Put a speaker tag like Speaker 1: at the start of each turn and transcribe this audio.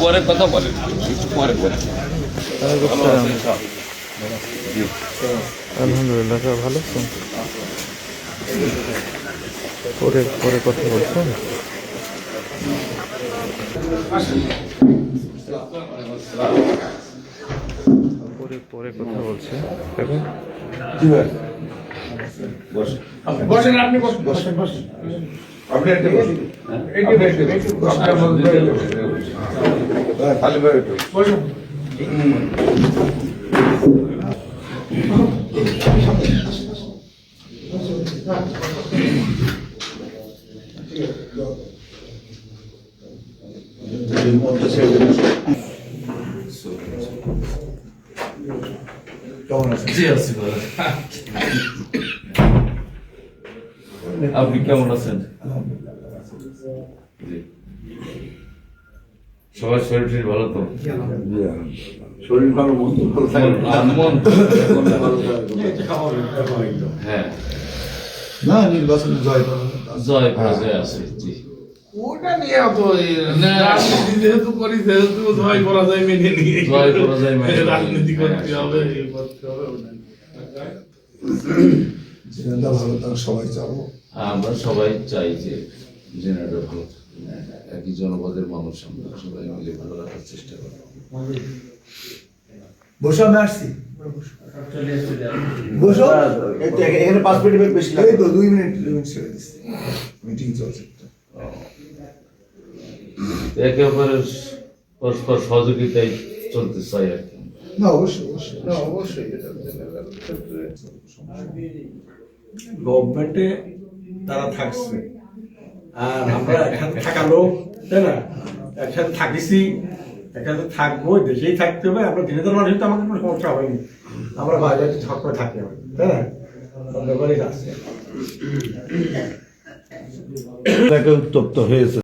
Speaker 1: পরে কথা বলেন, একটু পরে বলেন।
Speaker 2: আলহামদুলিল্লাহ, সব ভালো আছেন? পরে পরে কথা বলছেন। পরে পরে কথা বলছে। এখন
Speaker 3: বসেন, আপনি বসেন, বসেন, বসেন। আপনি একটা বসুন। বসুন। কেমন আছেন?
Speaker 1: জি আছি ভালো। আপনি কেমন আছেন? জি। সবার শরীর ভালো তো?
Speaker 3: শরীর ভালো, মন ভালো থাকে।
Speaker 1: মন হ্যাঁ,
Speaker 3: না, নির্বাচনে জয় করা
Speaker 1: জয় পরাজয় আছে। জি,
Speaker 4: ওটা নিয়ে অত রাজনীতি যেহেতু করি সেহেতু জয় পরাজয় মেনে নিয়ে
Speaker 1: জয় পরাজয় মেনে নিয়ে।
Speaker 4: রাজনীতি করতে
Speaker 1: হ্যাঁ,
Speaker 4: হবে, এই করতে হবে ওটা নিয়ে।
Speaker 3: যেটা ভালো তারা সবাই চাবো।
Speaker 1: আমরা সবাই চাই যে জেনারেল ভালো, একই জনপদের মানুষ, আমরা সবাই মিলে ভালো রাখার চেষ্টা করি।
Speaker 3: বসো, আমি আসছি। বসো, এখানে 5 মিনিট বেশি লাগে। এই তো 2 মিনিট ছেড়ে দিচ্ছি, মিটিং চলছে।
Speaker 1: একে অপরের পরস্পর সহযোগিতায় চলতে চাই আর কি।
Speaker 3: না, অবশ্যই অবশ্যই।
Speaker 4: না, অবশ্যই এটা জেনারেল ক্ষেত্রে
Speaker 5: গভর্নমেন্টে তারা থাকছে আর আমরা একসাথে থাকা লোক, তাই না? একসাথে থাকিছি, একসাথে থাকবো, দেশেই থাকতে হবে। আমরা দিনের মানুষ তো আমাদের কোনো সমস্যা হয়নি, আমরা বাইরে ছক করে থাকি, তাই না? ব্যাপারই আছে।
Speaker 6: উত্তপ্ত হয়েছে।